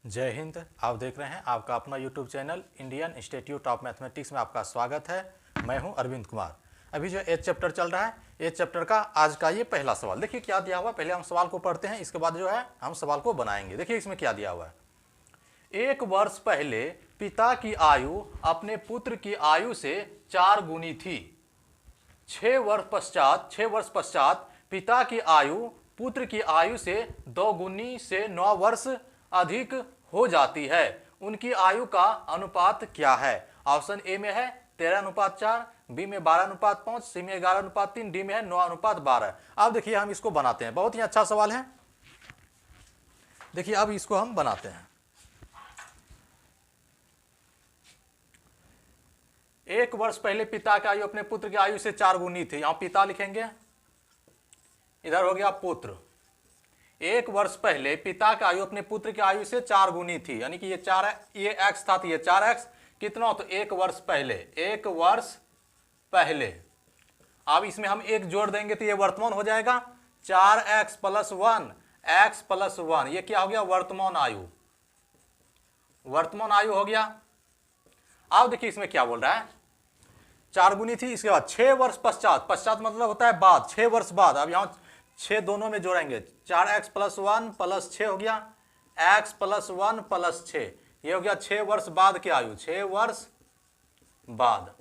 जय हिंद। आप देख रहे हैं आपका अपना YouTube channel Indian institute of mathematics में आपका स्वागत है। मैं हूं अरविंद कुमार। अभी जो 8th चैप्टर चल रहा है, 8th चैप्टर का आज का ये पहला सवाल देखिए क्या दिया हुआ। पहले हम सवाल को पढ़ते हैं, इसके बाद जो है हम सवाल को बनाएंगे। देखिए इसमें क्या दिया हुआ है। 1 वर्ष पहले पिता की आयु अपने पुत्र की आयु से 4 गुनी थी। 6 वर्ष पश्चात पिता की आयु पुत्र की आयु से 2 गुनी से 9 वर्ष अधिक हो जाती है। उनकी आयु का अनुपात क्या है? ऑप्शन ए में है 13:4, बी में 12:5, सी में 11:3, डी में है 9:12। अब देखिए हम इसको बनाते हैं। बहुत ही अच्छा सवाल है। देखिए अब इसको हम बनाते हैं। 1 वर्ष पहले पिता की आयु अपने पुत्र की आयु से 4 गुनी थी। यहां पिता लिखेंगे, इधर हो गया पुत्र। 1 वर्ष पहले पिता की आयु अपने पुत्र की आयु से 4 गुनी थी, यानी कि ये x था तो ये 4x कितना, तो 1 वर्ष पहले। 1 वर्ष पहले अब इसमें हम एक जोड़ देंगे तो ये वर्तमान हो जाएगा 4x + 1, x + 1। ये क्या हो गया? वर्तमान आयु। वर्तमान आयु हो गया। अब देखिए इसमें क्या बोल रहा है, 4 गुनी थी। इसके बाद 6 वर्ष पश्चात, पश्चात मतलब होता है बाद, 6 वर्ष बाद। अब यहां 6 दोनों में जोड़ेंगे, 4x + 1 + 6 हो गया, x + 1 + 6, ये हो गया 6 वर्ष बाद की आयु। 6 वर्ष बाद।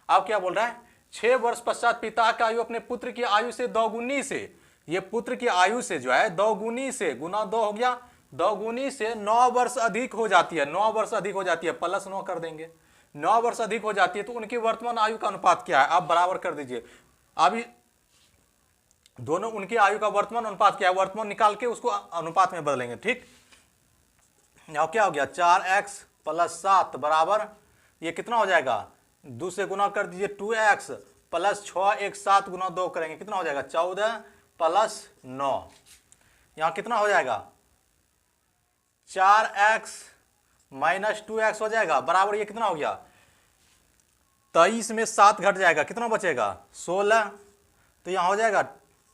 अब क्या बोल रहा है, 6 वर्ष पश्चात पिता की आयु अपने पुत्र की आयु से 2 गुनी से, ये पुत्र की आयु से जो है 2 गुनी से, गुना 2 हो गया, 2 गुनी से 9 वर्ष अधिक हो जाती है। 9 वर्ष अधिक हो जाती है, +9 कर देंगे। 9 वर्ष अधिक हो जाती है तो उनकी वर्तमान आयु का अनुपात क्या है? आप बराबर कर दीजिए। अभी दोनों उनकी आयु का वर्तमान अनुपात क्या है, वर्तमान निकाल के उसको अनुपात में बदलेंगे। ठीक, अब क्या हो गया, 4x + 7 बराबर, ये कितना हो जाएगा, 2 से गुना कर दीजिए, 2x + 6, 1 7 गुना 2 करेंगे, कितना हो जाएगा, 14 + 9। यहां कितना हो जाएगा, 4x - 2x हो जाएगा बराबर, ये कितना हो गया, 23 में 7 घट जाएगा, कितना बचेगा, 16। तो यहां हो जाएगा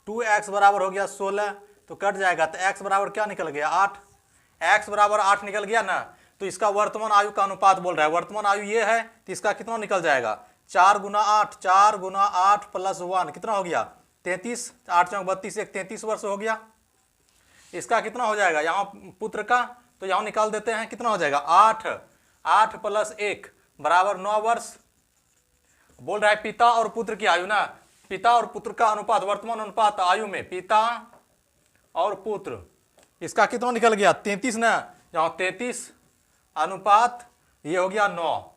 2x बराबर हो गया 16, तो कट जाएगा, तो x बराबर क्या निकल गया, 8। x बराबर 8 निकल गया ना, तो इसका वर्तमान आयु का अनुपात बोल रहा है। वर्तमान आयु ये है तो इसका कितना निकल जाएगा, 4 × 8, 4 × 8 + 1 कितना हो गया, 33। 8 × 32, 33 वर्ष हो गया। इसका कितना हो जाएगा, यहाँ पुत्र का, तो यहाँ निकाल देते हैं, कितना हो जाएगा, 8 + 1 बराबर 9 वर्ष। बोल रहा है पिता और पुत्र की आयु ना, पिता और पुत्र का अनुपात, वर्तमान अनुपात आयु में, पिता और पुत्र, इसका कितना निकल गया, 33 ना, जहां 33 अनुपात ये हो गया 9।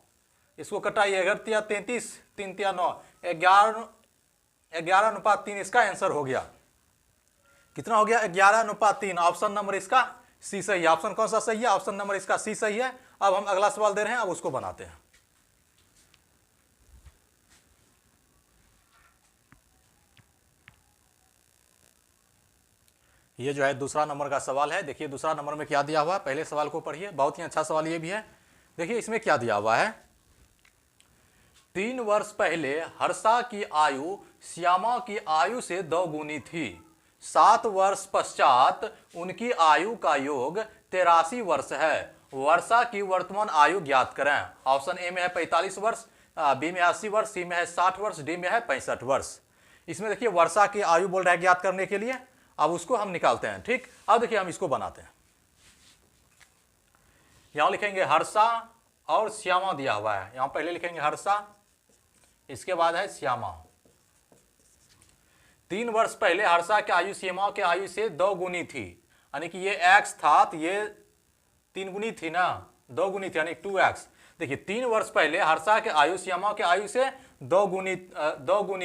इसको कटाइए, 11 33, 3 × 9, 11:3, इसका आंसर हो गया। कितना हो गया, 11:3। ऑप्शन नंबर इसका सी सही है। ऑप्शन कौन सा सही है, ऑप्शन नंबर इसका सी सही है। अब हम अगला सवाल दे रहे हैं, अब उसको बनाते हैं। ये जो है दूसरा नंबर का सवाल है। देखिए दूसरा नंबर में क्या दिया हुआ है, पहले सवाल को पढ़िए, बहुत ही अच्छा सवाल ये भी है। देखिए इसमें क्या दिया हुआ है, 3 वर्ष पहले हर्षा की आयु श्यामा की आयु से 2 गुनी थी। 7 वर्ष पश्चात उनकी आयु का योग 83 वर्ष है। वर्षा की वर्तमान आयु ज्ञात करें। ऑप्शन ए में है 45 वर्ष, बी में 80 वर्ष, सी में है 60 वर्ष, डी में है 65 वर्ष। इसमें देखिए वर्षा की आयु बोल रहा है ज्ञात करने के लिए, अब उसको हम निकालते हैं। ठीक, अब देखिए हम इसको बनाते हैं। यहां लिखेंगे हर्षा और श्यामा दिया हुआ है, यहां पहले लिखेंगे हर्षा, इसके बाद है श्यामा। 3 वर्ष पहले हर्षा की आयु श्यामा की आयु से 2 गुनी थी, यानी कि ये x था तो ये 3 गुनी थी ना, 2 गुनी थी यानी 2x। देखिए 3 वर्ष पहले हर्षा की आयु श्यामा की आयु से 2 गुनी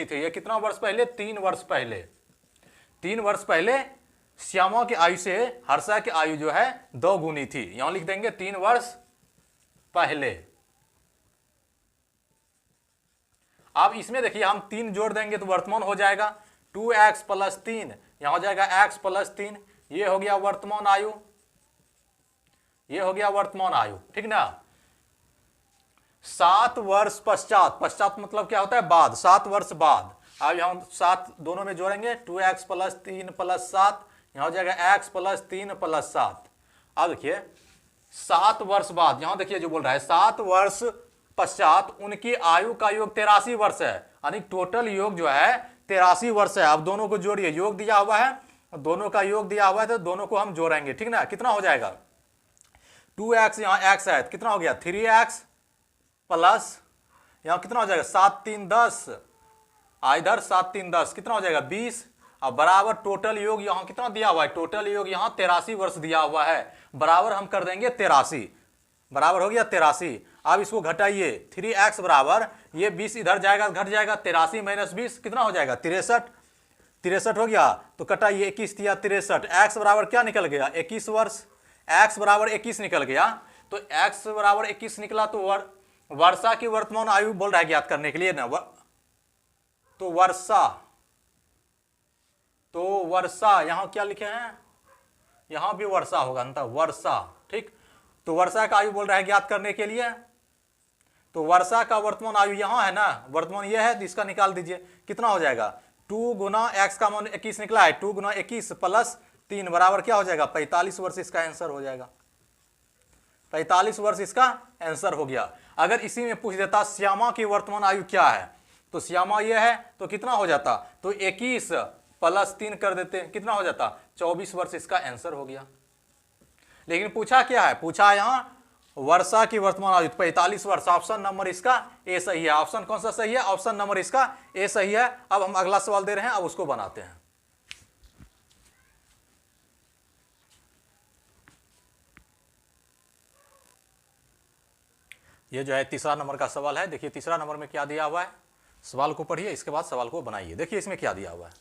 थी। ये कितना वर्ष पहले, 3 वर्ष पहले। 3 वर्ष पहले श्यामा की आयु से हर्षा की आयु जो है 2 गुनी थी। यहां लिख देंगे 3 वर्ष पहले। अब इसमें देखिए हम 3 जोड़ देंगे तो वर्तमान हो जाएगा, 2x + 3, यहां हो जाएगा x + 3, ये हो गया वर्तमान आयु, ये हो गया वर्तमान आयु। ठीक ना। 7 वर्ष पश्चात, पश्चात मतलब क्या होता है, बाद, 7 वर्ष बाद। अब यहां 7 दोनों में जोड़ेंगे, 2x + 3 + 7, यहां हो जाएगा x + 3 + 7। अब देखिए 7 वर्ष बाद, यहां देखिए जो बोल रहा है 7 वर्ष पश्चात उनकी आयु का योग 83 वर्ष है, यानी टोटल योग जो है 83 वर्ष है। अब दोनों को जोड़िए, योग दिया हुआ है, दोनों का योग दिया हुआ है, तो दोनों को हम जोड़ेंगे, ठीक ना। कितना हो जाएगा 2x, यहाँ x है, कितना हो गया 3x प्लस यहाँ कितना हो जाएगा 7 3 10, इधर 7 3 10, कितना हो जाएगा 20। अब बराबर टोटल योग यहाँ कितना दिया हुआ है, टोटल योग यहाँ 83 वर्ष दिया हुआ है, बराबर हम कर देंगे 83, बराबर हो गया 83। अब इसको घटाइए, 3x बराबर ये 20 इधर जाएगा घट जाएगा, 83 माइनस 20 कितना हो जाएगा 63, 63 हो गया। तो कटाइए 21 दिया 63, x बराबर क्या निकल गया 21 वर्ष, x बराबर 21 निकल गया। तो x बराबर 21 निकला, तो वर्षा की वर्तमान आयु बोल रहा है ज्ञात करने के लिए ना। तो वर्षा यहां क्या लिखे हैं, यहां भी वर्षा होगा अंतर वर्षा, ठीक। तो वर्षा का आयु बोल रहा है ज्ञात करने के लिए। तो वर्षा का वर्तमान आयु यहां है ना, वर्तमान ये है, तो इसका निकाल दीजिए, कितना हो जाएगा 2 गुना x का मान 21 निकला है, 2 गुना 21 प्लस 3 बराबर क्या हो जाएगा 45 वर्ष, इसका आंसर हो जाएगा 45 वर्ष, इसका आंसर हो गया। अगर इसी में पूछ देता श्यामा की वर्तमान आयु क्या है, तो श्यामा ये है, तो कितना हो जाता, तो 21 प्लस 3 कर देते, कितना हो जाता 24 वर्ष, इसका आंसर हो गया। लेकिन पूछा क्या है, पूछा यहां वर्षा की वर्तमान आयु 45 वर्ष, ऑप्शन नंबर इसका ए सही है। ऑप्शन कौन सा सही है, ऑप्शन नंबर इसका ए सही है। अब हम अगला सवाल दे रहे हैं, अब उसको बनाते हैं। ये जो है तीसरा नंबर का सवाल है। देखिए तीसरा नंबर में क्या दिया हुआ है, सवाल को पढ़िए, इसके बाद सवाल को बनाइए। देखिए इसमें क्या दिया हुआ है,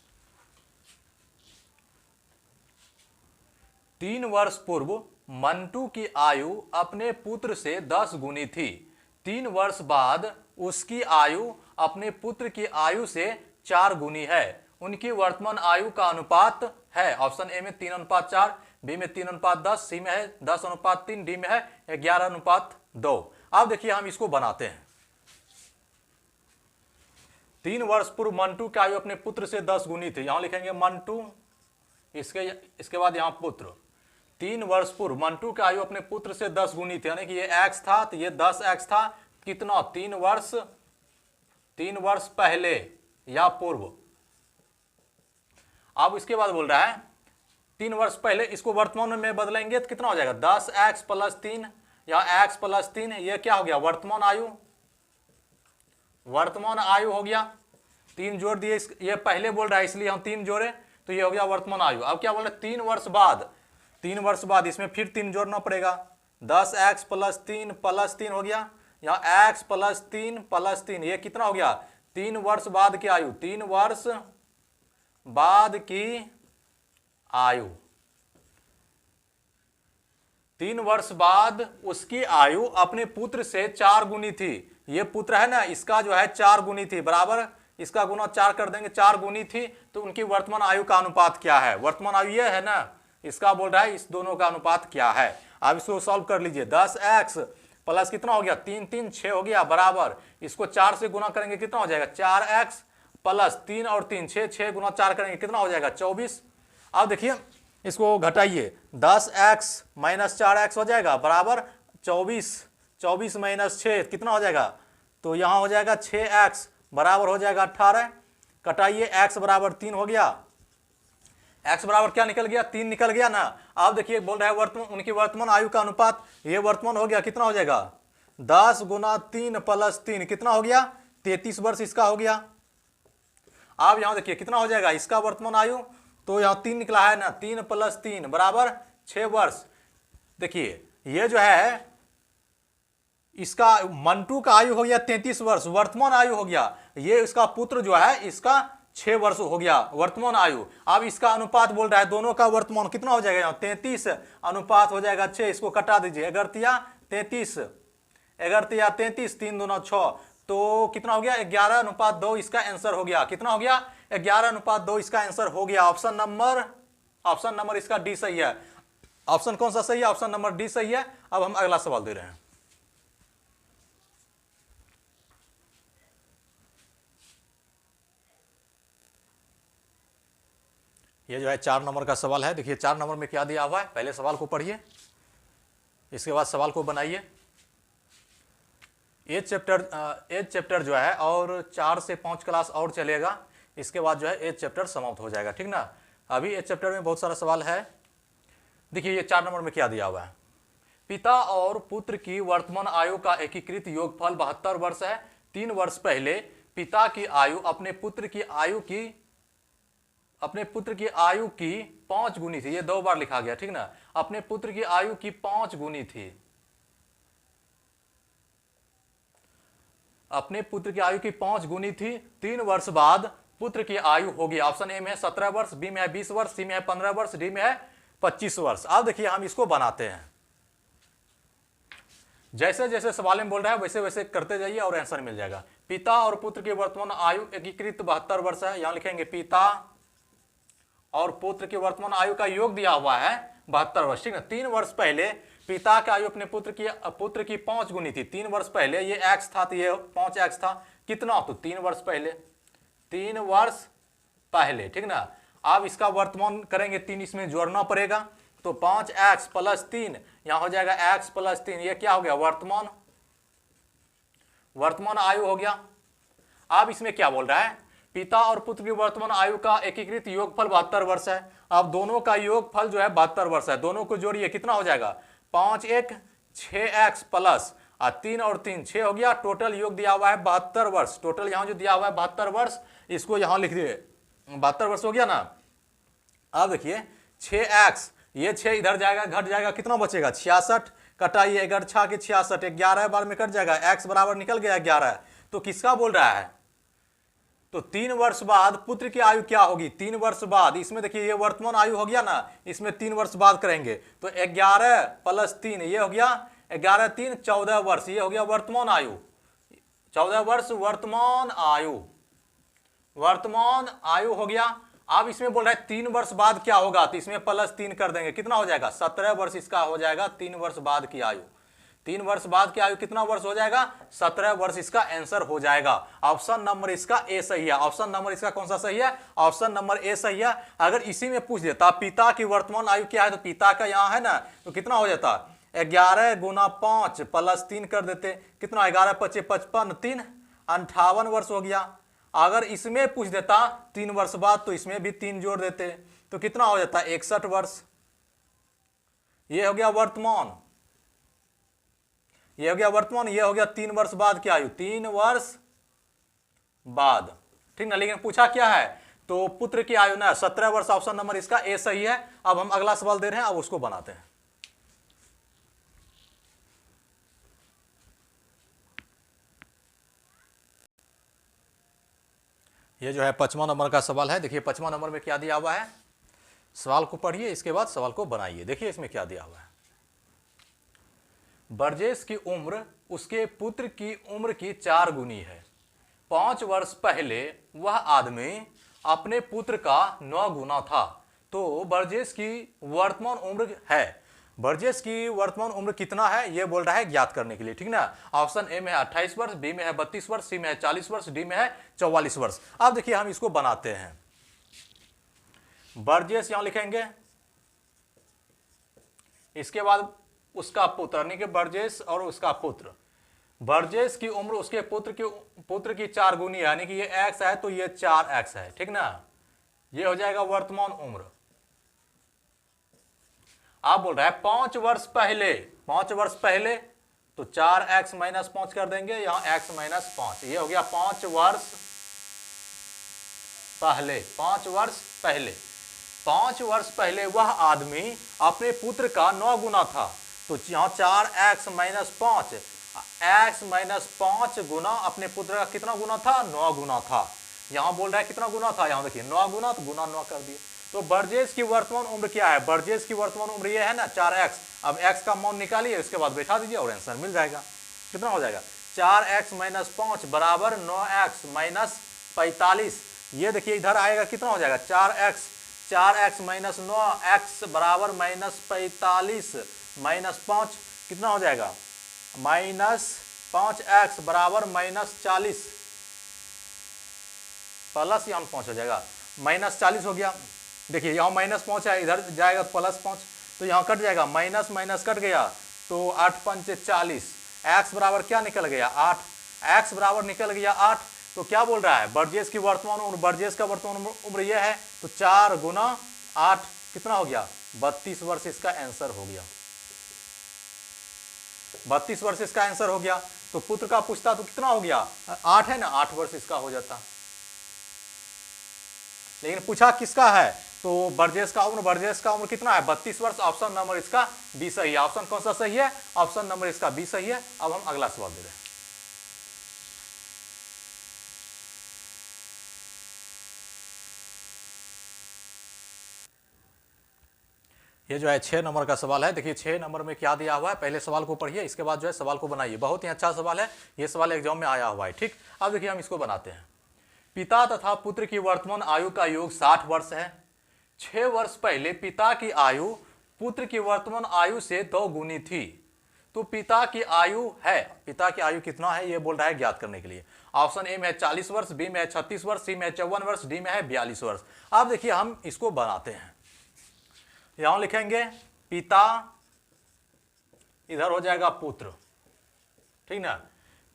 3 वर्ष पूर्व मंटू की आयु अपने पुत्र से 10 गुनी थी, 3 वर्ष बाद उसकी आयु अपने पुत्र की आयु से 4 गुनी है, उनकी वर्तमान आयु का अनुपात है। ऑप्शन ए में 3:4, बी में 3:10, सी में है 10:3, डी में है 11:2। अब देखिए हम इसको बनाते हैं। 3 वर्ष पूर्व मंटू की आयु अपने पुत्र से 10 गुनी थी, यहां लिखेंगे मंटू, इसके बाद यहां पुत्र। 3 वर्ष पूर्व मंटू की आयु अपने पुत्र से 10 गुनी थी, यानी कि ये x था, तो ये 10x था, कितना 3 वर्ष पहले या पूर्व। अब इसके बाद बोल रहा है 3 वर्ष पहले, इसको वर्तमान में बदलेंगे तो कितना हो जाएगा 10x प्लस 3 या x प्लस 3, ये क्या हो गया वर्तमान आयु, वर्तमान आयु हो गया। 3 जोड़ दिए, ये पहले बोल रहा है इसलिए हम 3 जोड़े, तो ये हो गया वर्तमान आयु। अब क्या बोल रहे 3 वर्ष बाद, 3 वर्ष बाद इसमें फिर 3 जोड़ना पड़ेगा, 10x प्लस 3 हो गया, यहाँ x प्लस 3, ये कितना हो गया 3 वर्ष बाद की आयु, 3 वर्ष बाद की आयु, 3 वर्ष बाद उसकी आयु अपने पुत्र से 4 गुनी थी। ये पुत्र है ना, इसका जो है 4 गुनी थी, बराबर इसका गुना 4 कर देंगे, 4 गुनी थी, तो उनकी वर्तमान आयु का अनुपात क्या है, वर्तमान आयु ये है ना, इसका बोल रहा है इस दोनों का अनुपात क्या है। अब इसको सॉल्व कर लीजिए, 10x प्लस कितना हो गया 3 3 6 हो गया, बराबर इसको 4 से गुना करेंगे कितना हो जाएगा 4x प्लस 3 और 3 6 गुना 4 करेंगे कितना हो जाएगा 24। अब देखिए इसको घटाइए, 10x माइनस 4x हो जाएगा बराबर 24, 24 माइनस 6 कितना हो जाएगा, तो यहाँ हो जाएगा 6x बराबर हो जाएगा 18। कटाइए, x बराबर 3 हो गया, x बराबर क्या निकल गया 3 निकल गया ना। अब देखिए बोल रहा है वर्तमान, उनकी वर्तमान आयु का अनुपात, ये वर्तमान हो गया कितना हो जाएगा 10 गुना 3 प्लस 3 कितना हो गया 33 वर्ष इसका हो गया। अब यहां देखिए कितना हो जाएगा इसका वर्तमान आयु, तो यहां 3 निकला है ना, 3 प्लस 3 बराबर 6 वर्ष। देखिए ये जो है इसका मंटू का आयु हो गया 33 वर्ष, वर्तमान आयु हो गया, ये इसका पुत्र जो है इसका 6 वर्ष हो गया वर्तमान आयु। अब इसका अनुपात बोल रहा है दोनों का वर्तमान कितना हो जाएगा यहाँ 33 अनुपात हो जाएगा 6, इसको कटा दीजिए, 11×33, 11×33, 3 दूना 6, तो कितना हो गया 11:2 इसका आंसर हो गया, कितना हो गया 11:2 इसका आंसर हो गया। ऑप्शन नंबर इसका डी सही है। ऑप्शन कौन सा सही है, ऑप्शन नंबर डी सही है। अब हम अगला सवाल दे रहे हैं। ये जो है 4 नंबर का सवाल है। देखिए 4 नंबर में क्या दिया हुआ है, पहले सवाल को पढ़िए। इसके बाद सवाल को बनाइए। एज चैप्टर जो है और 4 से 5 क्लास और चलेगा, इसके बाद जो है एज चैप्टर समाप्त हो जाएगा, ठीक ना। अभी एज चैप्टर में बहुत सारा सवाल है। देखिए ये 4 नंबर में क्या दिया हुआ है, पिता और पुत्र की वर्तमान आयु का एकीकृत योगफल 72 वर्ष है। 3 वर्ष पहले पिता की आयु अपने पुत्र की आयु की 5 गुनी थी। ये 2 बार लिखा गया, ठीक ना। अपने पुत्र की आयु की 5 गुनी थी, अपने पुत्र की आयु की 5 गुनी थी। 3 वर्ष बाद पुत्र की आयु होगी, ऑप्शन ए में है 17 वर्ष, बी में है 20 वर्ष, सी में है 15 वर्ष, डी में है 25 वर्ष। अब देखिए हम इसको बनाते हैं, जैसे जैसे सवाल में बोल रहा है वैसे वैसे करते जाइए और आंसर मिल जाएगा। पिता और पुत्र की वर्तमान आयु एकीकृत 72 वर्ष है, यहां लिखेंगे पिता और पुत्र की वर्तमान आयु का योग दिया हुआ है 72 वर्ष, ठीक है। 3 वर्ष पहले पिता की आयु अपने पुत्र की 5 गुनी थी। 3 वर्ष पहले ये x था तो ये 5x था, कितना, तो 3 वर्ष पहले, 3 वर्ष पहले, ठीक ना। अब इसका वर्तमान करेंगे, 3 इसमें जोड़ना पड़ेगा, तो 5x + 3 यहां हो जाएगा x + 3, ये क्या हो गया, वर्तमान आयु हो गया। अब इसमें क्या बोल रहा है, पिता और पुत्र की वर्तमान आयु का एकीकृत योगफल 72 वर्ष है। अब दोनों का योगफल जो है 72 वर्ष है, दोनों को जोड़िए, कितना हो जाएगा, 5 1 6x प्लस 3 और 3 6 हो गया। टोटल योग दिया हुआ है 72 वर्ष, टोटल यहां जो दिया हुआ है 72 वर्ष, इसको यहां लिख दिए, 72 वर्ष हो गया ना। अब देखिए 6x, ये 6 इधर जाएगा, घट जाएगा, कितना बचेगा, 66, कटाइए 11 6 के 66, 11 बार में कट जाएगा, x बराबर निकल गया 11। तो किसका बोल रहा है, तो 3 वर्ष बाद पुत्र की आयु क्या होगी, 3 वर्ष बाद, इसमें देखिए ये वर्तमान आयु हो गया ना, इसमें 3 वर्ष बाद करेंगे, तो 11 + 3 ये हो गया 11 3 14 वर्ष, ये हो गया वर्तमान आयु, 14 वर्ष वर्तमान आयु हो गया। अब इसमें बोल रहा है 3 वर्ष बाद क्या होगा, तो इसमें +3 कर देंगे, कितना हो जाएगा, 17 वर्ष इसका हो जाएगा। 3 वर्ष बाद की आयु, 3 वर्ष बाद की आयु कितना वर्ष हो जाएगा, 17 वर्ष इसका आंसर हो जाएगा। ऑप्शन नंबर इसका ए सही है। ऑप्शन नंबर इसका कौन सा सही है, ऑप्शन नंबर ए सही है। अगर इसी में पूछ देता पिता की वर्तमान आयु क्या है, तो पिता का यहाँ है ना, तो कितना हो जाता, 11 × 5 + 3 कर देते, कितना, 11 × 5 = 55, 3 58 वर्ष हो गया। अगर इसमें पूछ देता 3 वर्ष बाद, तो इसमें भी 3 जोड़ देते, तो कितना हो जाता, 61 वर्ष। ये हो गया वर्तमान, ये हो गया वर्तमान, ये हो गया 3 वर्ष बाद की आयु, 3 वर्ष बाद, ठीक ना। लेकिन पूछा क्या है, तो पुत्र की आयु ना 17 वर्ष, ऑप्शन नंबर इसका ए सही है। अब हम अगला सवाल दे रहे हैं, अब उसको बनाते हैं। ये जो है 55वां नंबर का सवाल है। देखिए 55वां नंबर में क्या दिया हुआ है, सवाल को पढ़िए, इसके बाद सवाल को बनाइए। देखिए इसमें क्या दिया हुआ है, बर्जेस की उम्र उसके पुत्र की उम्र की 4 गुनी है। 5 वर्ष पहले वह आदमी अपने पुत्र का 9 गुना था। तो बर्जेस की वर्तमान उम्र है, बर्जेस की वर्तमान उम्र कितना है, यह बोल रहा है ज्ञात करने के लिए, ठीक ना। ऑप्शन ए में है 28 वर्ष, बी में है 32 वर्ष, सी में है 40 वर्ष, डी में है 44 वर्ष। अब देखिए हम इसको बनाते हैं। बर्जेस यहां लिखेंगे, इसके बाद उसका पुत्र, यानी कि बर्जेस और उसका पुत्र। बर्जेस की उम्र उसके पुत्र की 4 गुनी है, यानी कि ये x है तो ये 4x है, ठीक ना। ये हो जाएगा वर्तमान उम्र। आप बोल रहा है 5 वर्ष पहले, 5 वर्ष पहले, तो 4x - 5 कर देंगे, यहां x - 5, ये हो गया 5 वर्ष पहले। 5 वर्ष पहले, 5 वर्ष पहले वह आदमी अपने पुत्र का 9 गुना था। तो यहां 4x - 5, x - 5 गुना अपने पुत्र का कितना गुना था, 9 गुना था। यहां बोल रहा है कितना गुना था, यहां देखिए 9 गुना, तो गुना 9 कर दिए। तो बर्जेस की वर्तमान उम्र क्या है, बर्जेस की वर्तमान उम्र ये है ना 4x। अब x का मान निकालिए, उसके बाद बैठा दीजिए और आंसर मिल जाएगा। कितना हो जाएगा, 4x - 5 बराबर 9x - 45। ये देखिए इधर आएगा, कितना हो जाएगा, 4x - 9, x बराबर -45 - 5, कितना हो जाएगा, -5x बराबर -40, प्लस यहाँ 5 हो जाएगा, -40 हो गया। देखिए यहाँ -5 है, इधर जाएगा तो +5, तो यहाँ कट जाएगा, माइनस माइनस कट गया, तो 8 पंचे 40, x बराबर क्या निकल गया 8, x बराबर निकल गया 8। तो क्या बोल रहा है, बर्जेस की वर्तमान उम्र, बर्जेस का वर्तमान उम्र यह है, तो 4 गुना 8 कितना हो गया 32 वर्ष इसका आंसर हो गया। 32 वर्ष इसका आंसर हो गया। तो पुत्र का पूछता तो कितना हो गया 8 है ना, 8 वर्ष इसका हो जाता, लेकिन पूछा किसका है, तो बर्जेस का उम्र, बर्जेस का उम्र कितना है 32 वर्ष। ऑप्शन नंबर इसका बी सही है। ऑप्शन कौन सा सही है, ऑप्शन नंबर इसका बी सही है। अब हम अगला सवाल दे रहे हैं। ये जो है 6 नंबर का सवाल है। देखिए 6 नंबर में क्या दिया हुआ है, पहले सवाल को पढ़िए, इसके बाद जो है सवाल को बनाइए। बहुत ही अच्छा सवाल है, ये सवाल एग्जाम में आया हुआ है। ठीक, अब देखिए हम इसको बनाते हैं। पिता तथा पुत्र की वर्तमान आयु का योग 60 वर्ष है। 6 वर्ष पहले पिता की आयु पुत्र की वर्तमान आयु से 2 गुनी थी। तो पिता की आयु है, पिता की आयु कितना है ये बोल रहा है ज्ञात करने के लिए। ऑप्शन ए में है 40 वर्ष, बी में है 36 वर्ष, सी में है 54 वर्ष, डी में है 42 वर्ष। अब देखिए हम इसको बनाते हैं। यहां लिखेंगे पिता, इधर हो जाएगा पुत्र, ठीक ना।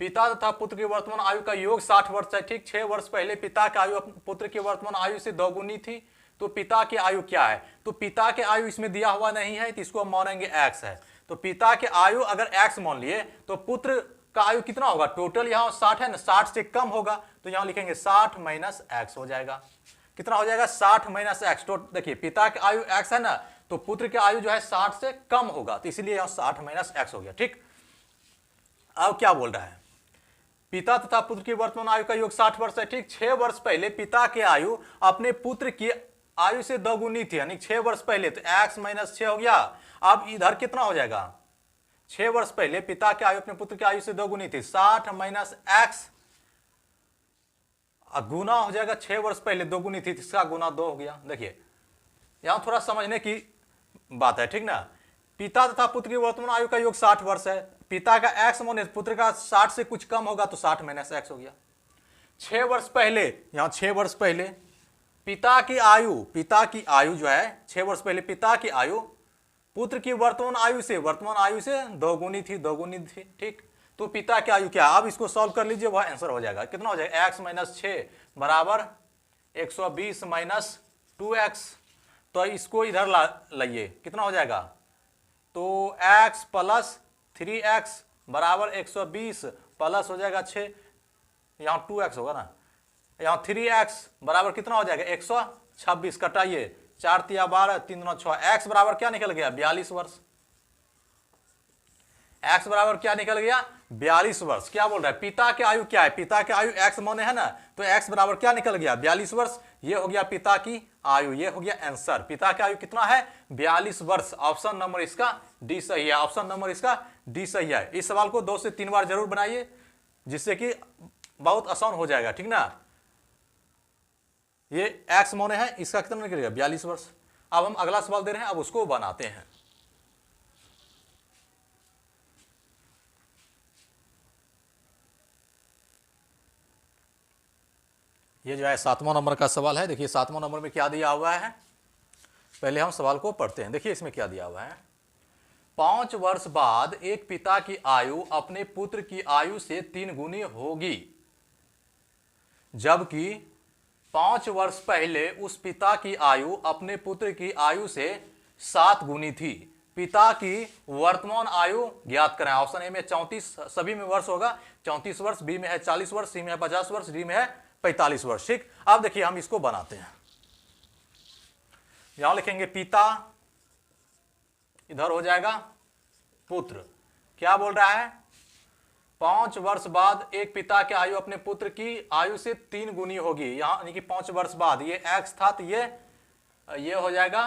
पिता तथा पुत्र की वर्तमान आयु का योग 60 वर्ष है। ठीक, 6 वर्ष पहले पिता की आयु पुत्र की वर्तमान आयु से 2 गुनी थी। तो पिता की आयु क्या है, तो पिता की आयु इसमें दिया हुआ नहीं है, तो इसको हम मानेंगे x है। तो पिता की आयु अगर x मान लिए तो पुत्र का आयु कितना होगा, टोटल यहाँ 60 है ना, 60 से कम होगा, तो यहां लिखेंगे 60 माइनस x हो जाएगा। कितना हो जाएगा 60 माइनस एक्स। तो देखिए पिता की आयु x है ना, तो पुत्र की आयु जो है 60 से कम होगा, तो इसलिए यहां 60 माइनस एक्स हो गया। ठीक, अब क्या बोल रहा है, पिता तथा पुत्र की वर्तमान आयु का योग 60 वर्ष है। ठीक, 6 वर्ष पहले पिता की आयु अपने पुत्र की आयु से 2 गुनी थी, यानी 6 वर्ष पहले, तो x माइनस 6 हो गया। अब इधर कितना हो जाएगा, 6 वर्ष पहले पिता की आयु अपने पुत्र की आयु से 2 गुनी थी, 60 माइनस एक्स गुना हो जाएगा 6 वर्ष पहले 2 गुनी थी, इसका गुना 2 हो गया। देखिए यहां थोड़ा समझने की बात है, ठीक ना। पिता तथा पुत्र की वर्तमान आयु का योग 60 वर्ष है। पिता का x माने पुत्र का 60 से कुछ कम होगा, तो 60 माइनस x हो गया। 6 वर्ष पहले, यहां 6 वर्ष पहले पिता की आयु जो है 6 वर्ष पहले पिता की आयु पुत्र की वर्तमान आयु से 2 गुनी थी। ठीक, तो पिता की आयु क्या, अब इसको सॉल्व कर लीजिए, वह आंसर हो जाएगा। कितना हो जाएगा, x माइनस 6 बराबर 120 माइनस 2x। तो इसको इधर लाइए, कितना हो जाएगा, तो x प्लस 3x बराबर 120 प्लस हो जाएगा 6, यहाँ 2x होगा ना, यहाँ 3x बराबर कितना हो जाएगा 126, कटाइए 4 तिया 12 3 9 6, x बराबर क्या निकल गया 42 वर्ष। x बराबर क्या निकल गया 42 वर्ष। क्या बोल रहा है, पिता की आयु क्या है, पिता की आयु x माने है ना, तो x बराबर क्या निकल गया 42 वर्ष। ये हो गया पिता की आयु, ये हो गया आंसर। पिता की आयु कितना है 42 वर्ष। ऑप्शन नंबर इसका डी सही है, ऑप्शन नंबर इसका डी सही है। इस सवाल को 2 से 3 बार जरूर बनाइए, जिससे कि बहुत आसान हो जाएगा, ठीक ना। ये x माने है, इसका कितना निकलेगा 42 वर्ष। अब हम अगला सवाल दे रहे हैं, अब उसको बनाते हैं। ये जो है 7वां नंबर का सवाल है। देखिए 7वां नंबर में क्या दिया हुआ है, पहले हम सवाल को पढ़ते हैं। देखिए इसमें क्या दिया हुआ है, 5 वर्ष बाद एक पिता की आयु अपने पुत्र की आयु से 3 गुनी होगी, जबकि 5 वर्ष पहले उस पिता की आयु अपने पुत्र की आयु से 7 गुनी थी। पिता की वर्तमान आयु ज्ञात करें। ऑप्शन ए में 34, सभी में वर्ष होगा 34 वर्ष, बी में है 40 वर्ष, सी में है 50 वर्ष, डी में है 45 वर्ष। ठीक, अब देखिए हम इसको बनाते हैं। यहां लिखेंगे पिता, इधर हो जाएगा पुत्र। क्या बोल रहा है, 5 वर्ष बाद एक पिता की आयु अपने पुत्र की आयु से 3 गुनी होगी, यानी कि 5 वर्ष बाद, ये x था तो ये हो जाएगा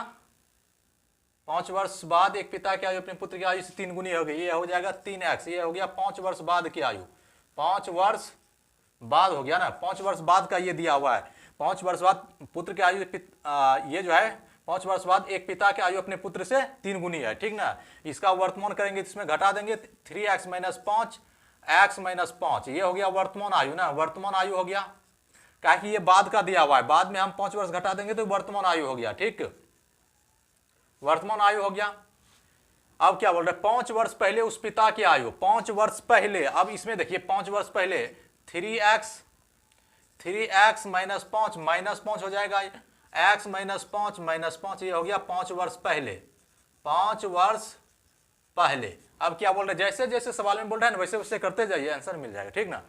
5 वर्ष बाद एक पिता की आयु अपने पुत्र की आयु से 3 गुनी होगी, ये हो जाएगा 3x। ये हो गया 5 वर्ष बाद की आयु, 5 वर्ष बाद हो गया ना, 5 वर्ष बाद का ये दिया हुआ है। 5 वर्ष बाद पुत्र की आयु, ये जो है 5 वर्ष बाद एक पिता की आयु अपने पुत्र से 3 गुनी है, ठीक ना। इसका वर्तमान करेंगे, इसमें घटा देंगे 3x माइनस 5, x माइनस 5, ये हो गया वर्तमान आयु ना, वर्तमान आयु हो गया। क्या कि ये बाद का दिया हुआ है, बाद में हम 5 वर्ष घटा देंगे तो वर्तमान आयु हो गया। ठीक, वर्तमान आयु हो गया। अब क्या बोल रहे हैं, 5 वर्ष पहले उस पिता की आयु, 5 वर्ष पहले। अब इसमें देखिए 5 वर्ष पहले 3x माइनस 5 हो जाएगा, x माइनस 5 ये हो गया 5 वर्ष पहले, 5 वर्ष पहले। अब क्या बोल रहे हैं, जैसे जैसे सवाल में बोल रहे हैं ना वैसे वैसे करते जाइए, आंसर मिल जाएगा, ठीक ना।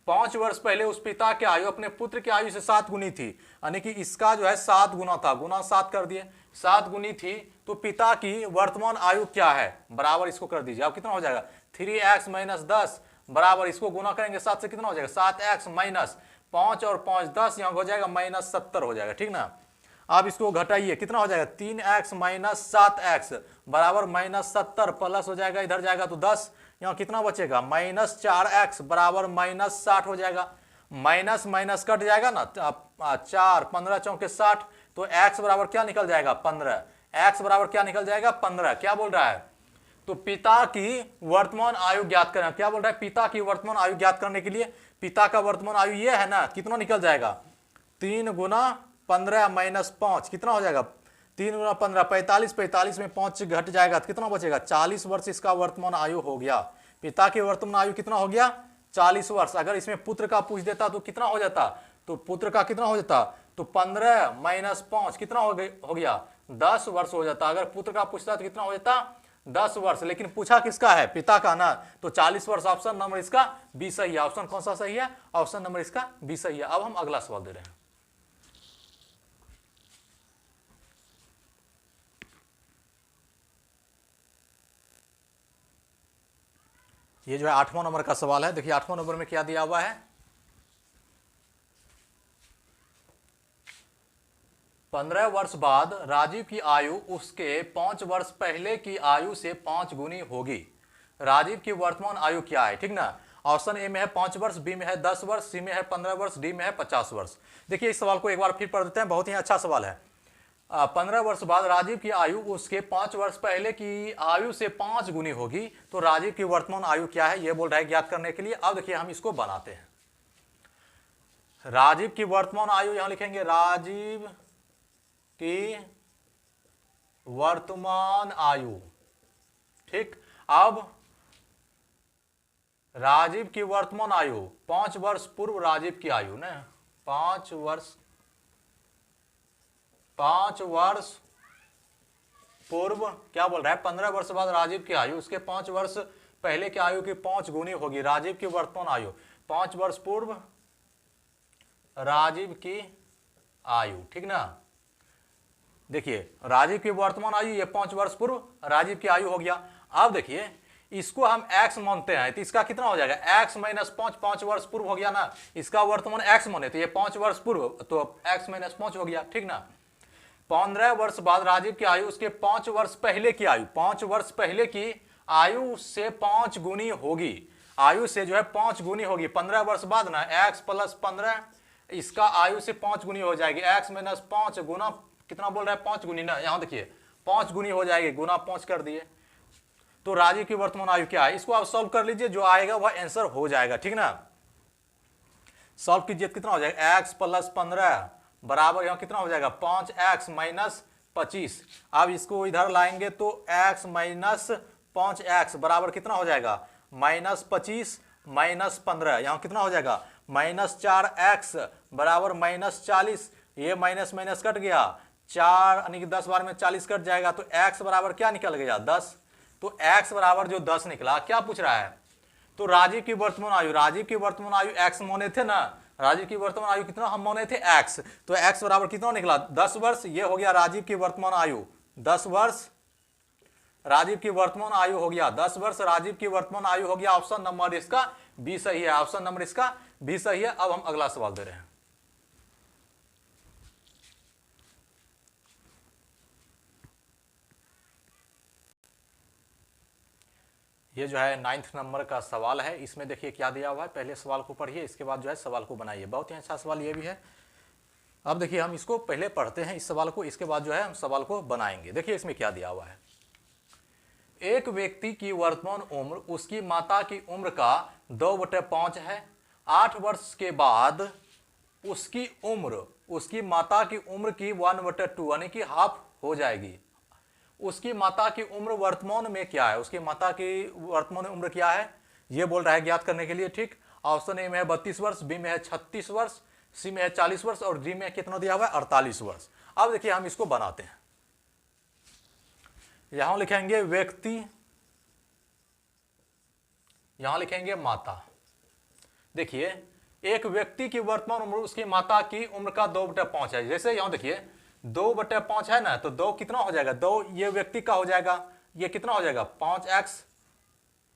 5 वर्ष पहले उस पिता की आयु अपने पुत्र की आयु से 7 गुनी थी, यानी कि इसका जो है 7 गुना था, गुना 7 कर दिए, 7 गुनी थी। तो पिता की वर्तमान आयु क्या है, बराबर इसको कर दीजिए। अब कितना हो जाएगा, 3x माइनस 10 बराबर इसको गुना करेंगे 7 से, कितना हो जाएगा 7x माइनस 5 और 5 10, यहाँ हो जाएगा माइनस 70 हो जाएगा, ठीक ना। अब इसको घटाइए, कितना हो जाएगा 3x माइनस 7x बराबर माइनस 70, प्लस हो जाएगा इधर जाएगा तो 10, यहाँ कितना बचेगा माइनस 4x बराबर माइनस 60 हो जाएगा। माइनस माइनस कट जाएगा ना, 4 15 चौके 60, तो x बराबर क्या निकल जाएगा 15, x बराबर क्या निकल जाएगा 15। क्या बोल रहा है, तो पिता की वर्तमान आयु ज्ञात करें। क्या बोल रहा है, पिता की वर्तमान आयु ज्ञात करने के लिए पिता का वर्तमान आयु ये है ना, कितना निकल जाएगा 3 गुना 15 माइनस 5, कितना हो जाएगा 3 गुना 15 45, 45 में 5 घट जाएगा तो कितना बचेगा 40 वर्ष इसका वर्तमान आयु हो गया। पिता की वर्तमान आयु कितना हो गया 40 वर्ष। अगर इसमें पुत्र का पूछ देता तो कितना हो जाता, तो पुत्र का कितना हो जाता, तो 15 माइनस 5 कितना हो गया 10 वर्ष हो जाता। अगर पुत्र का पूछता तो कितना हो जाता 10 वर्ष, लेकिन पूछा किसका है, पिता का ना, तो 40 वर्ष। ऑप्शन नंबर इसका बी सही है। ऑप्शन कौन सा सही है, ऑप्शन नंबर इसका बी सही है। अब हम अगला सवाल दे रहे हैं। ये जो है 8वां नंबर का सवाल है। देखिए 8वां नंबर में क्या दिया हुआ है, 15 वर्ष बाद राजीव की आयु उसके 5 वर्ष पहले की आयु से 5 गुनी होगी। राजीव की वर्तमान आयु क्या है, ठीक ना। ऑप्शन ए में है 5 वर्ष, बी में है 10 वर्ष, सी में है 15 वर्ष, डी में है 50 वर्ष। देखिए इस सवाल को एक बार फिर पढ़ देते हैं, बहुत ही अच्छा सवाल है। 15 वर्ष बाद राजीव की आयु उसके 5 वर्ष पहले की आयु से 5 गुनी होगी, तो राजीव की वर्तमान आयु क्या है, यह बोल रहा है ज्ञात करने के लिए। अब देखिए हम इसको बनाते हैं। राजीव की वर्तमान आयु यहां लिखेंगे, राजीव की वर्तमान आयु, ठीक। अब राजीव की वर्तमान आयु 5 वर्ष पूर्व राजीव की आयु ना, 5 वर्ष पूर्व क्या बोल रहा है, 15 वर्ष बाद राजीव की आयु उसके 5 वर्ष पहले की आयु की 5 गुनी होगी। राजीव की वर्तमान आयु 5 वर्ष पूर्व राजीव की आयु, ठीक ना। देखिए राजीव की वर्तमान आयु ये 5 वर्ष पूर्व राजीव की आयु हो गया। अब देखिए इसको हम x मानते हैं, तो इसका कितना हो जाएगा x माइनस 5 वर्ष पूर्व हो गया ना, इसका वर्तमान x माने तो ये 5 वर्ष पूर्व, तो x माइनस 5 हो गया, ठीक ना। 15 वर्ष बाद राजीव की आयु उसके 5 वर्ष पहले की आयु, 5 वर्ष पहले की आयु से 5 गुनी होगी। आयु से जो है 5 गुनी होगी। 15 वर्ष बाद ना x प्लस 15 इसका आयु से 5 गुनी हो जाएगी। x माइनस 5 गुना कितना बोल रहा है 5 गुनी ना, यहां देखिए 5 गुनी हो जाएगी, गुना 5 कर दिए। तो राजीव की वर्तमान आयु क्या है, इसको आप सॉल्व कर लीजिए, जो आएगा वह आंसर हो जाएगा, ठीक ना। सॉल्व कीजिए, कितना हो जाएगा x प्लस 15 बराबर यहां कितना हो जाएगा 5x माइनस 25। अब इसको इधर लाएंगे तो x माइनस 5x बराबर कितना हो जाएगा माइनस 25 माइनस 15, यहां कितना हो जाएगा माइनस 4x बराबर माइनस 40। ये माइनस माइनस कट गया, 4 यानी कि 10 बार में 40 कट जाएगा, तो x बराबर क्या निकल गया 10। तो x बराबर जो 10 निकला, क्या पूछ रहा है, तो राजीव की वर्तमान आयु, राजीव की वर्तमान आयु x माने थे ना, राजीव की वर्तमान आयु कितना हम माने थे x, तो x बराबर कितना निकला 10 वर्ष। ये हो गया राजीव की वर्तमान आयु 10 वर्ष, राजीव की वर्तमान आयु हो गया 10 वर्ष, राजीव की वर्तमान आयु हो गया। ऑप्शन नंबर इसका बी सही है, ऑप्शन नंबर इसका बी सही है। अब हम अगला सवाल दे रहे हैं। ये जो है 9th नंबर का सवाल है। इसमें देखिए क्या दिया हुआ है, पहले सवाल को पढ़िए, इसके बाद जो है सवाल को बनाइए। बहुत ही अच्छा सवाल ये भी है। अब देखिए हम इसको पहले पढ़ते हैं इस सवाल को, इसके बाद जो है हम सवाल को बनाएंगे। देखिए इसमें क्या दिया हुआ है, एक व्यक्ति की वर्तमान उम्र उसकी माता की उम्र का 2/5 है। 8 वर्ष के बाद उसकी उम्र उसकी माता की उम्र की 1/2 यानी कि हाफ हो जाएगी। उसकी माता की उम्र वर्तमान में क्या है, उसकी माता की वर्तमान उम्र क्या है, ये बोल रहा है ज्ञात करने के लिए। ठीक, ऑप्शन ए में है 32 वर्ष, बी में है 36 वर्ष, सी में है 40 वर्ष और डी में कितना दिया हुआ है 48 वर्ष। अब देखिए हम इसको बनाते हैं। यहां लिखेंगे व्यक्ति, यहां लिखेंगे माता। देखिए एक व्यक्ति की वर्तमान उम्र उसकी माता की उम्र का 2/5 है। जैसे यहां देखिए 2/5 है ना, तो 2 कितना हो जाएगा, 2 ये व्यक्ति का हो जाएगा, ये कितना हो जाएगा 5x,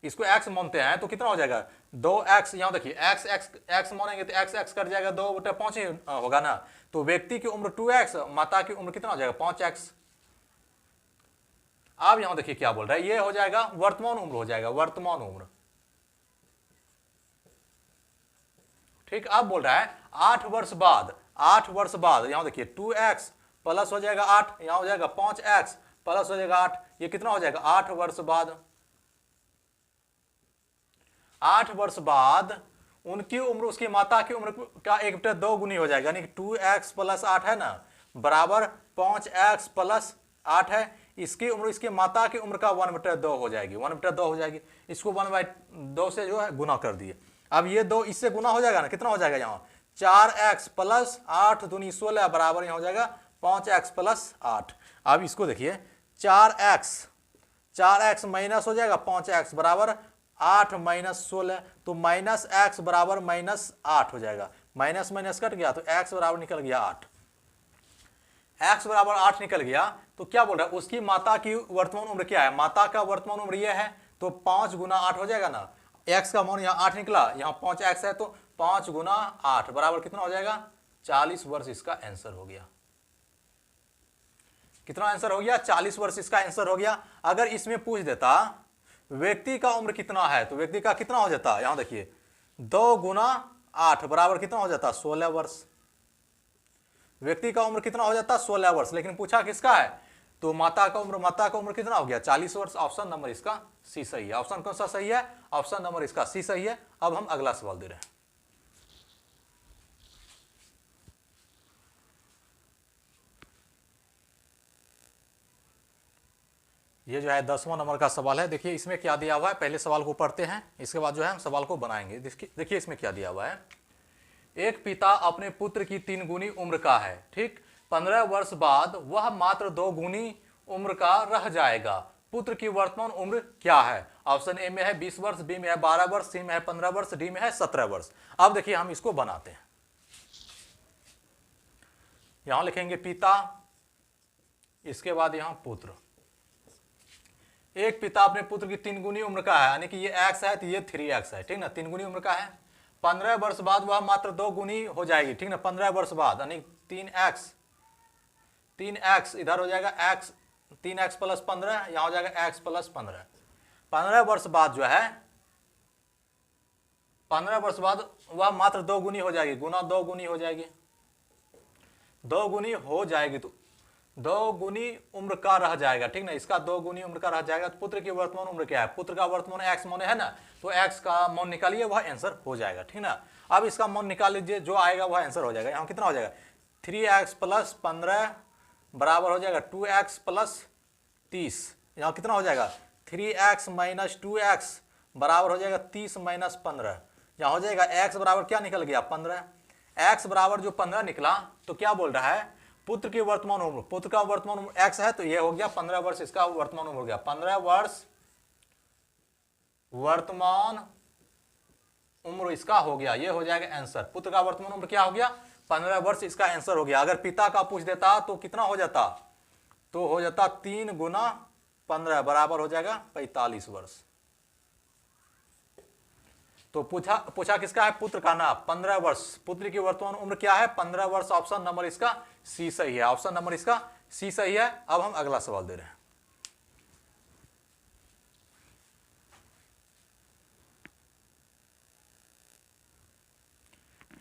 इसको x मानते हैं तो कितना हो जाएगा 2x। यहां देखिए x x x मानेंगे तो x x कट जाएगा, 2/5 ही होगा ना। तो व्यक्ति की उम्र 2x, माता की उम्र कितना हो जाएगा 5x। अब यहां देखिए क्या बोल रहा है, ये हो जाएगा वर्तमान उम्र हो जाएगा, वर्तमान उम्र। ठीक, अब बोल रहा है 8 वर्ष बाद, 8 वर्ष बाद यहां देखिए 2x प्लस हो जाएगा 8, यहां हो जाएगा 5x प्लस हो जाएगा 8, ये कितना हो जाएगा 8 वर्ष बाद। 8 वर्ष बाद उनकी उम्र उसकी माता की उम्र का 1/2 गुनी हो जाएगा, यानी 2x प्लस 8 है ना बराबर 5x प्लस 8 है। इसकी उम्र इसकी माता की उम्र का 1/2 हो जाएगी, 1/2 हो जाएगी। इसको 1/2 से जो है गुना कर दिए। अब ये 2 इससे गुना हो जाएगा ना, कितना हो जाएगा यहाँ 4x प्लस 8 दूनी 16 बराबर यहाँ हो जाएगा 5x प्लस 8। अब इसको देखिए 4x माइनस हो जाएगा 5x बराबर 8 माइनस 16, तो माइनस x बराबर माइनस 8 हो जाएगा। माइनस माइनस कट गया तो x बराबर निकल गया 8, x बराबर 8 निकल गया। तो क्या बोल रहा है उसकी माता की वर्तमान उम्र क्या है, माता का वर्तमान उम्र यह है तो 5 गुना 8 हो जाएगा ना। x का मान यहाँ 8 निकला, यहाँ 5x है तो 5 गुना 8 बराबर कितना हो जाएगा 40 वर्ष। इसका आंसर हो गया, कितना आंसर हो गया 40 वर्ष इसका आंसर हो गया। अगर इसमें पूछ देता व्यक्ति का उम्र कितना है तो व्यक्ति का कितना हो जाता, यहां देखिए 2 गुना 8 बराबर कितना हो जाता 16 वर्ष। व्यक्ति का उम्र कितना हो जाता 16 वर्ष, लेकिन पूछा किसका है तो माता का उम्र कितना हो गया 40 वर्ष। ऑप्शन नंबर इसका सी सही है। ऑप्शन कौन सा सही है, ऑप्शन नंबर इसका सी सही है। अब हम अगला सवाल दे रहे हैं। ये जो है 10वां नंबर का सवाल है। देखिए इसमें क्या दिया हुआ है, पहले सवाल को पढ़ते हैं, इसके बाद जो है हम सवाल को बनाएंगे। देखिए इसमें क्या दिया हुआ है, एक पिता अपने पुत्र की 3 गुनी उम्र का है। ठीक, 15 वर्ष बाद वह मात्र 2 गुनी उम्र का रह जाएगा। पुत्र की वर्तमान उम्र क्या है। ऑप्शन ए में है 20 वर्ष, बी में है 12 वर्ष, सी में है 15 वर्ष, डी में है 17 वर्ष। अब देखिए हम इसको बनाते हैं। यहां लिखेंगे पिता, इसके बाद यहां पुत्र। एक पिता अपने पुत्र की 3 गुनी उम्र का है, यानी कि ये x है तो ये 3x है। ठीक ना, 3 गुनी उम्र का है। 15 वर्ष बाद वह मात्र 2 गुनी हो जाएगी। ठीक ना, 15 वर्ष बाद यानी 3x इधर हो जाएगा x, 3x प्लस 15 यहां हो जाएगा x प्लस 15। 15 वर्ष बाद जो है 15 वर्ष बाद वह मात्र 2 गुनी हो जाएगी, गुना 2 गुनी हो जाएगी, 2 गुनी हो जाएगी तो 2 गुनी उम्र का रह जाएगा। ठीक ना, इसका 2 गुनी उम्र का रह जाएगा। तो पुत्र की वर्तमान उम्र क्या है, पुत्र का वर्तमान x मान है ना, तो x का मान निकालिए वह आंसर हो जाएगा। ठीक ना, अब इसका मान निकाल लीजिए, जो आएगा वह आंसर हो जाएगा। यहाँ कितना हो जाएगा 3x प्लस 15 बराबर हो जाएगा 2x प्लस 30। यहाँ कितना हो जाएगा 3x माइनस 2x बराबर हो जाएगा 30 माइनस 15। यहाँ हो जाएगा x बराबर क्या निकल गया 15। x बराबर जो 15 निकला तो क्या बोल रहा है पुत्र की वर्तमान उम्र, पुत्र का वर्तमान उम्र x है तो ये हो गया 15 वर्ष, इसका वर्तमान उम्र हो गया 15 वर्ष वर्तमान उम्र इसका हो गया, ये हो जाएगा आंसर। पुत्र का वर्तमान उम्र क्या हो गया 15 वर्ष, इसका आंसर हो गया। अगर पिता का पूछ देता तो कितना हो जाता, तो हो जाता 3 गुना 15 बराबर हो जाएगा 45 वर्ष। तो पूछा किसका है पुत्र का ना 15 वर्ष, पुत्र की वर्तमान उम्र क्या है 15 वर्ष। ऑप्शन नंबर इसका सी सही है, ऑप्शन नंबर इसका सी सही है। अब हम अगला सवाल दे रहे हैं।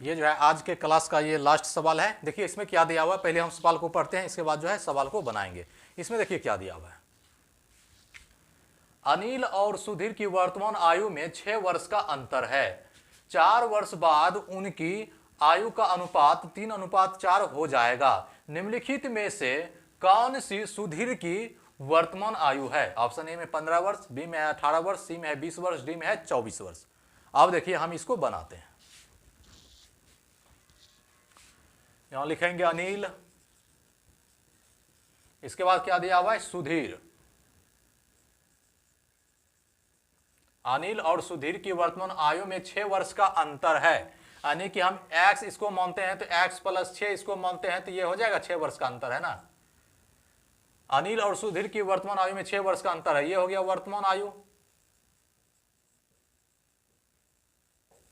ये जो है आज के क्लास का ये लास्ट सवाल है। देखिए इसमें क्या दिया हुआ है, पहले हम सवाल को पढ़ते हैं, इसके बाद जो है सवाल को बनाएंगे। इसमें देखिए क्या दिया हुआ है, अनिल और सुधीर की वर्तमान आयु में 6 वर्ष का अंतर है। 4 वर्ष बाद उनकी आयु का अनुपात 3:4 हो जाएगा। निम्नलिखित में से कौन सी सुधीर की वर्तमान आयु है। ऑप्शन ए में 15 वर्ष, बी में है 18 वर्ष, सी में है 20 वर्ष, डी में है 24 वर्ष। अब देखिए हम इसको बनाते हैं। यहां लिखेंगे अनिल, इसके बाद क्या दिया हुआ है, सुधीर। अनिल और सुधीर की वर्तमान आयु में 6 वर्ष का अंतर है, यानी कि हम x इसको मानते हैं तो x प्लस 6 इसको मानते हैं तो ये हो जाएगा 6 वर्ष का अंतर है ना। अनिल और सुधीर की वर्तमान आयु में 6 वर्ष का अंतर है, ये हो गया वर्तमान आयु।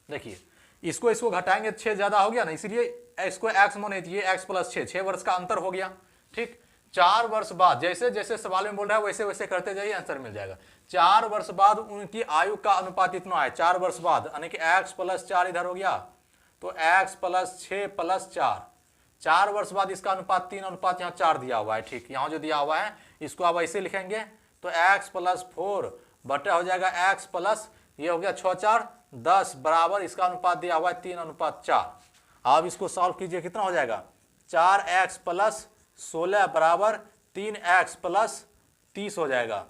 देखिए इसको घटाएंगे 6 ज्यादा हो गया ना, इसलिए इसको x माने, ये x प्लस 6 वर्ष का अंतर हो गया। ठीक, 4 वर्ष बाद, जैसे जैसे सवाल में बोल रहा है वैसे वैसे करते जाइए, आंसर मिल जाएगा। 4 वर्ष बाद उनकी आयु का अनुपात इतना है, 4 वर्ष बाद, यानी कि x प्लस 4 इधर हो गया तो x प्लस 6 प्लस 4, 4 वर्ष बाद इसका अनुपात 3 अनुपात यहाँ 4 दिया हुआ है। ठीक, यहाँ जो दिया हुआ है इसको आप ऐसे लिखेंगे तो x प्लस 4 बटा हो जाएगा x प्लस, ये हो गया 6 4 10 बराबर इसका अनुपात दिया हुआ है 3 अनुपात 4। अब इसको सॉल्व कीजिए, कितना हो जाएगा, 4x प्लस 16 बराबर 3x प्लस 30 हो जाएगा।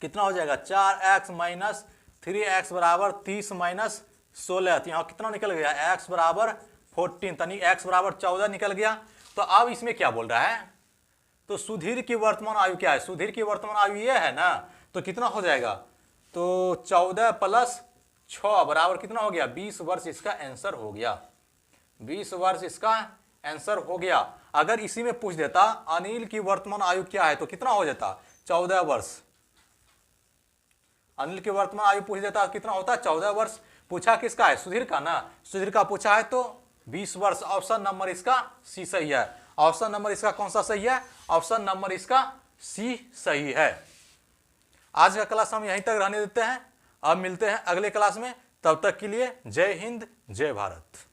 कितना हो जाएगा, 4x माइनस 3x बराबर 30 माइनस 16, तो यहाँ कितना निकल गया, x बराबर 14, तनी x बराबर 14 निकल गया। तो अब इसमें क्या बोल रहा है, तो सुधीर की वर्तमान आयु क्या है, सुधीर की वर्तमान आयु ये है ना, तो कितना हो जाएगा, तो 14 प्लस 6 बराबर कितना हो गया, 20 वर्ष इसका आंसर हो गया, 20 वर्ष इसका आंसर हो गया। अगर इसी में पूछ देता अनिल की वर्तमान आयु क्या है तो कितना हो जाता, 14 वर्ष। अनिल की वर्तमान आयु पूछ देता कितना होता, 14 वर्ष। पूछा किसका है, सुधीर का ना, सुधीर का पूछा है तो 20 वर्ष। ऑप्शन नंबर इसका सी सही है। ऑप्शन नंबर इसका कौन सा सही है, ऑप्शन नंबर इसका सी सही है। आज का क्लास हम यहीं तक रहने देते हैं, अब मिलते हैं अगले क्लास में, तब तक के लिए जय हिंद जय भारत।